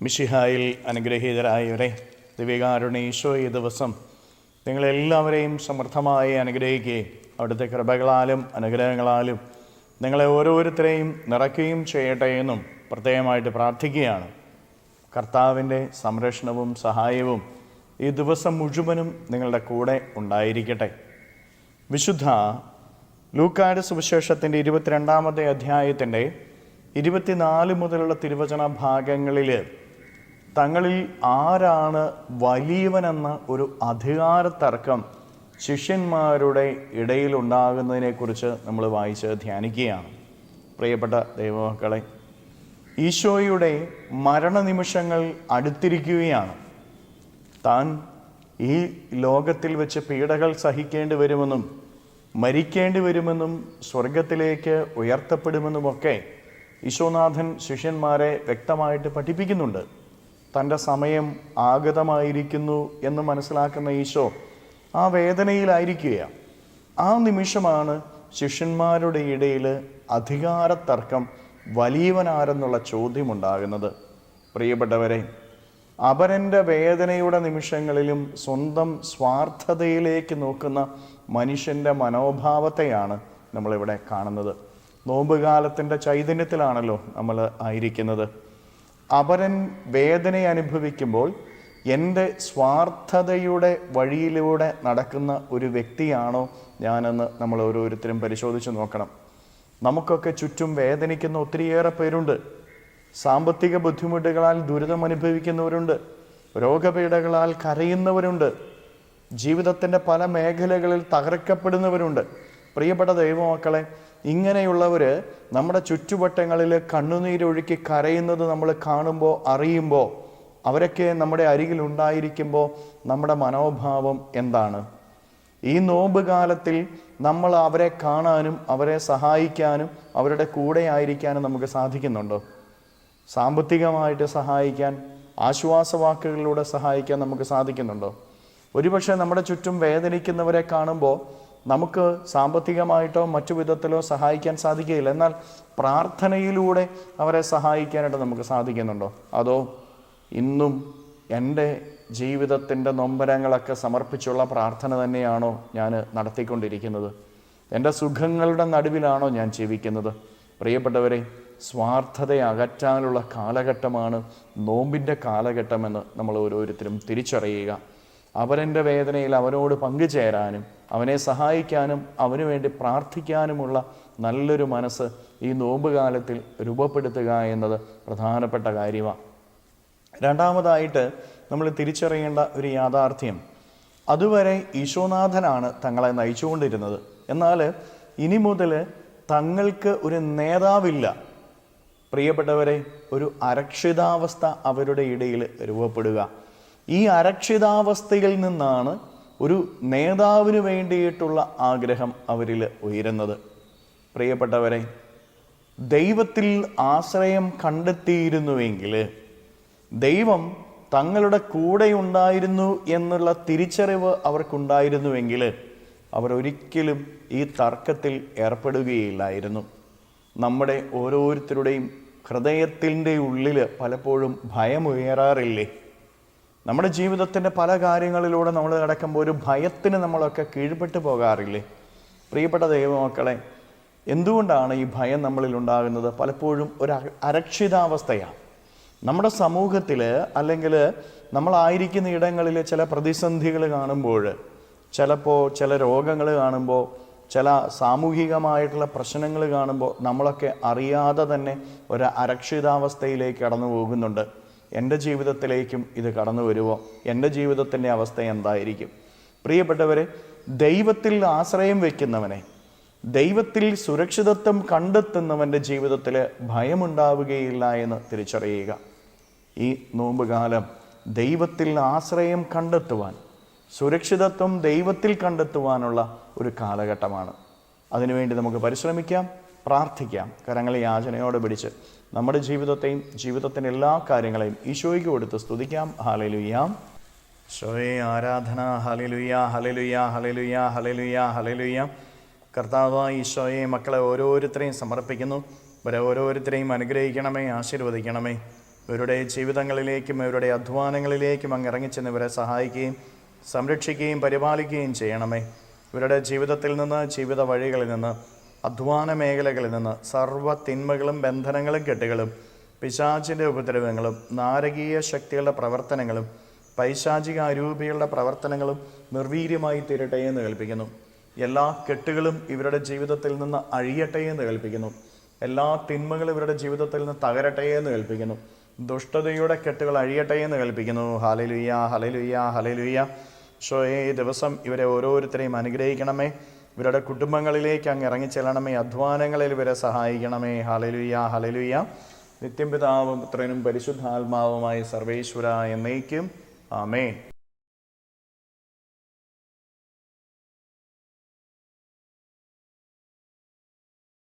മിശിഹായിൽ അനുഗ്രഹീതരായവരെ, ദിവ്യകാരുണ്യ ഈശോ ഈ ദിവസം നിങ്ങളെല്ലാവരെയും സമൃദ്ധമായി അനുഗ്രഹിക്കുകയും അവിടുത്തെ കൃപകളാലും അനുഗ്രഹങ്ങളാലും നിങ്ങളെ ഓരോരുത്തരെയും നിറയ്ക്കുകയും ചെയ്യട്ടെ എന്നും പ്രത്യേകമായിട്ട് പ്രാർത്ഥിക്കുകയാണ്. കർത്താവിൻ്റെ സംരക്ഷണവും സഹായവും ഈ ദിവസം മുഴുവനും നിങ്ങളുടെ കൂടെ ഉണ്ടായിരിക്കട്ടെ. വിശുദ്ധ ലൂക്കായുടെ സുവിശേഷത്തിൻ്റെ 22-ാമത്തെ അധ്യായത്തിൻ്റെ 24 മുതലുള്ള തിരുവചന ഭാഗങ്ങളിൽ തങ്ങളിൽ ആരാണ് വലിയവനെന്ന ഒരു അധികാര തർക്കം ശിഷ്യന്മാരുടെ ഇടയിലുണ്ടാകുന്നതിനെക്കുറിച്ച് നമ്മൾ വായിച്ച് ധ്യാനിക്കുകയാണ്. പ്രിയപ്പെട്ട ദൈവമക്കളെ, ഈശോയുടെ മരണനിമിഷങ്ങൾ അടുത്തിരിക്കുകയാണ്. താൻ ഈ ലോകത്തിൽ വെച്ച് പീഡകൾ സഹിക്കേണ്ടി വരുമെന്നും മരിക്കേണ്ടി വരുമെന്നും സ്വർഗത്തിലേക്ക് ഉയർത്തപ്പെടുമെന്നുമൊക്കെ ഈശോനാഥൻ ശിഷ്യന്മാരെ വ്യക്തമായിട്ട് പഠിപ്പിക്കുന്നുണ്ട്. തൻ്റെ സമയം ആഗതമായിരിക്കുന്നു എന്ന് മനസ്സിലാക്കുന്ന ഈശോ ആ വേദനയിലായിരിക്കുകയാണ്. ആ നിമിഷമാണ് ശിഷ്യന്മാരുടെ ഇടയിൽ അധികാര തർക്കം, വലിയവനാരെന്നുള്ള ചോദ്യമുണ്ടാകുന്നത്. പ്രിയപ്പെട്ടവരെ, അപരൻ്റെ വേദനയുടെ നിമിഷങ്ങളിലും സ്വന്തം സ്വാർത്ഥതയിലേക്ക് നോക്കുന്ന മനുഷ്യൻ്റെ മനോഭാവത്തെയാണ് നമ്മളിവിടെ കാണുന്നത്. നോമ്പുകാലത്തിൻ്റെ ചൈതന്യത്തിലാണല്ലോ നമ്മൾ ആയിരിക്കുന്നത്. അപരൻ വേദന അനുഭവിക്കുമ്പോൾ എൻ്റെ സ്വാർത്ഥതയുടെ വഴിയിലൂടെ നടക്കുന്ന ഒരു വ്യക്തിയാണോ ഞാനെന്ന് നമ്മൾ ഓരോരുത്തരും പരിശോധിച്ച് നോക്കണം. നമുക്കൊക്കെ ചുറ്റും വേദനിക്കുന്ന ഒത്തിരിയേറെ പേരുണ്ട്. സാമ്പത്തിക ബുദ്ധിമുട്ടുകളാൽ ദുരിതം അനുഭവിക്കുന്നവരുണ്ട്, രോഗപീഠകളാൽ കരയുന്നവരുണ്ട്, ജീവിതത്തിൻ്റെ പല മേഖലകളിൽ തകർക്കപ്പെടുന്നവരുണ്ട്. പ്രിയപ്പെട്ട ദൈവമക്കളെ, ഇങ്ങനെയുള്ളവർ നമ്മുടെ ചുറ്റുവട്ടങ്ങളിൽ കണ്ണുനീരൊഴുക്കി കരയുന്നത് നമ്മൾ കാണുമ്പോൾ, അറിയുമ്പോൾ, അവരൊക്കെ നമ്മുടെ അരികിലുണ്ടായിരിക്കുമ്പോൾ നമ്മുടെ മനോഭാവം എന്താണ്? ഈ നോമ്പ് കാലത്തിൽ നമ്മൾ അവരെ കാണാനും അവരെ സഹായിക്കാനും അവരുടെ കൂടെ ആയിരിക്കാനും നമുക്ക് സാധിക്കുന്നുണ്ടോ? സാമ്പത്തികമായിട്ട് സഹായിക്കാൻ, ആശ്വാസവാക്കുകളിലൂടെ സഹായിക്കാൻ നമുക്ക് സാധിക്കുന്നുണ്ടോ? ഒരുപക്ഷെ നമ്മുടെ ചുറ്റും വേദനിക്കുന്നവരെ കാണുമ്പോൾ നമുക്ക് സാമ്പത്തികമായിട്ടോ മറ്റു വിധത്തിലോ സഹായിക്കാൻ സാധിക്കുകയില്ല. എന്നാൽ പ്രാർത്ഥനയിലൂടെ അവരെ സഹായിക്കാനായിട്ട് നമുക്ക് സാധിക്കുന്നുണ്ടോ? അതോ ഇന്നും എൻ്റെ ജീവിതത്തിൻ്റെ നൊമ്പരങ്ങളൊക്കെ സമർപ്പിച്ചുള്ള പ്രാർത്ഥന തന്നെയാണോ ഞാൻ നടത്തിക്കൊണ്ടിരിക്കുന്നത്? എൻ്റെ സുഖങ്ങളുടെ നടുവിലാണോ ഞാൻ ജീവിക്കുന്നത്? പ്രിയപ്പെട്ടവരെ, സ്വാർത്ഥതയെ അകറ്റാനുള്ള കാലഘട്ടമാണ് നോമ്പിൻ്റെ കാലഘട്ടമെന്ന് നമ്മൾ ഓരോരുത്തരും തിരിച്ചറിയുക. അവൻ്റെ വേദനയിൽ അവനോട് പങ്കുചേരാനും അവനെ സഹായിക്കാനും അവന് വേണ്ടി പ്രാർത്ഥിക്കാനുമുള്ള നല്ലൊരു മനസ്സ് ഈ നോമ്പ് കാലത്തിൽ രൂപപ്പെടുത്തുക എന്നത് പ്രധാനപ്പെട്ട കാര്യമാണ്. രണ്ടാമതായിട്ട് നമ്മൾ തിരിച്ചറിയേണ്ട ഒരു യാഥാർത്ഥ്യം, അതുവരെ ഈശോനാഥനാണ് തങ്ങളെ നയിച്ചുകൊണ്ടിരുന്നത്. എന്നാൽ ഇനി മുതൽ തങ്ങൾക്ക് ഒരു നേതാവില്ല. പ്രിയപ്പെട്ടവരെ, ഒരു അരക്ഷിതാവസ്ഥ അവരുടെ ഇടയിൽ രൂപപ്പെടുക. ഈ അരക്ഷിതാവസ്ഥയിൽ നിന്നാണ് ഒരു നേതാവിന് വേണ്ടിയിട്ടുള്ള ആഗ്രഹം അവരിൽ ഉയരുന്നത്. പ്രിയപ്പെട്ടവരെ, ദൈവത്തിൽ ആശ്രയം കണ്ടെത്തിയിരുന്നുവെങ്കിൽ, ദൈവം തങ്ങളുടെ കൂടെ ഉണ്ടായിരുന്നു എന്നുള്ള തിരിച്ചറിവ് അവർക്കുണ്ടായിരുന്നുവെങ്കിൽ അവരൊരിക്കലും ഈ തർക്കത്തിൽ ഏർപ്പെടുകയില്ലായിരുന്നു. നമ്മുടെ ഓരോരുത്തരുടെയും ഹൃദയത്തിൻ്റെ ഉള്ളിൽ പലപ്പോഴും ഭയമുയരാറില്ലേ? നമ്മുടെ ജീവിതത്തിൻ്റെ പല കാര്യങ്ങളിലൂടെ നമ്മൾ നടക്കുമ്പോൾ ഒരു ഭയത്തിന് നമ്മളൊക്കെ കീഴ്പ്പെട്ടു പോകാറില്ലേ? പ്രിയപ്പെട്ട ദൈവമക്കളെ, എന്തുകൊണ്ടാണ് ഈ ഭയം നമ്മളിൽ ഉണ്ടാകുന്നത്? പലപ്പോഴും ഒരു അരക്ഷിതാവസ്ഥയാണ്. നമ്മുടെ സമൂഹത്തിൽ അല്ലെങ്കിൽ നമ്മളായിരിക്കുന്ന ഇടങ്ങളിൽ ചില പ്രതിസന്ധികൾ കാണുമ്പോൾ, ചിലപ്പോൾ ചില രോഗങ്ങൾ കാണുമ്പോൾ, ചില സാമൂഹികമായിട്ടുള്ള പ്രശ്നങ്ങൾ കാണുമ്പോൾ നമ്മളൊക്കെ അറിയാതെ തന്നെ ഒരു അരക്ഷിതാവസ്ഥയിലേക്ക് കടന്നു പോകുന്നുണ്ട്. എൻ്റെ ജീവിതത്തിലേക്കും ഇത് കടന്നു വരുമോ? എൻ്റെ ജീവിതത്തിൻ്റെ അവസ്ഥ എന്തായിരിക്കും? പ്രിയപ്പെട്ടവരെ, ദൈവത്തിൽ ആശ്രയം വയ്ക്കുന്നവനെ, ദൈവത്തിൽ സുരക്ഷിതത്വം കണ്ടെത്തുന്നവൻ്റെ ജീവിതത്തിൽ ഭയമുണ്ടാവുകയില്ല എന്ന് തിരിച്ചറിയുക. ഈ നോമ്പുകാലം ദൈവത്തിൽ ആശ്രയം കണ്ടെത്തുവാൻ, സുരക്ഷിതത്വം ദൈവത്തിൽ കണ്ടെത്തുവാനുള്ള ഒരു കാലഘട്ടമാണ്. അതിനുവേണ്ടി നമുക്ക് പരിശ്രമിക്കാം, പ്രാർത്ഥിക്കാം. കരങ്ങളെ യാചനയോടെ പിടിച്ച് നമ്മുടെ ജീവിതത്തെയും ജീവിതത്തിൻ്റെ എല്ലാ കാര്യങ്ങളെയും ഈശോയ്ക്ക് കൊടുത്ത് സ്തുതിക്കാം. ഹല്ലേലൂയ. ഈശോയെ ആരാധന. Hallelujah, hallelujah, hallelujah, hallelujah, hallelujah. കർത്താവായ ഈശോയെ, മക്കളെ ഓരോരുത്തരെയും സമർപ്പിക്കുന്നു. ഇവരെ ഓരോരുത്തരെയും അനുഗ്രഹിക്കണമേ, ആശീർവദിക്കണമേ. ഇവരുടെ ജീവിതങ്ങളിലേക്കും ഇവരുടെ അധ്വാനങ്ങളിലേക്കും അങ്ങ് ഇറങ്ങിച്ചെന്ന് ഇവരെ സഹായിക്കുകയും സംരക്ഷിക്കുകയും പരിപാലിക്കുകയും ചെയ്യണമേ. ഇവരുടെ ജീവിതത്തിൽ നിന്ന്, ജീവിത വഴികളിൽ നിന്ന്, അധ്വാന മേഖലകളിൽ നിന്ന് സർവ്വ തിന്മകളും ബന്ധനങ്ങളും കെട്ടുകളും പിശാചിൻ്റെ ഉപദ്രവങ്ങളും നാരകീയ ശക്തികളുടെ പ്രവർത്തനങ്ങളും പൈശാചിക അരൂപികളുടെ പ്രവർത്തനങ്ങളും നിർവീര്യമായി തീരട്ടെ എന്ന് കൽപ്പിക്കുന്നു. എല്ലാ കെട്ടുകളും ഇവരുടെ ജീവിതത്തിൽ നിന്ന് അഴിയട്ടെ എന്ന് കൽപ്പിക്കുന്നു. എല്ലാ തിന്മകളും ഇവരുടെ ജീവിതത്തിൽ നിന്ന് തകരട്ടെ എന്ന് കൽപ്പിക്കുന്നു. ദുഷ്ടതയുടെ കെട്ടുകൾ അഴിയട്ടെ എന്ന് കൽപ്പിക്കുന്നു. Hallelujah, hallelujah, hallelujah. ഈശോയേ, ഈ ദിവസം ഇവരെ ഓരോരുത്തരെയും അനുഗ്രഹിക്കണമേ. ഇവരുടെ കുടുംബങ്ങളിലേക്ക് അങ്ങ് ഇറങ്ങിച്ചെല്ലണമേ. അധ്വാനങ്ങളിൽ ഇവരെ സഹായിക്കണമേ. Hallelujah, hallelujah. നിത്യം പിതാവും പുത്രനും പരിശുദ്ധാത്മാവുമായി സർവേശ്വര എന്നേക്കും. ആമേൻ.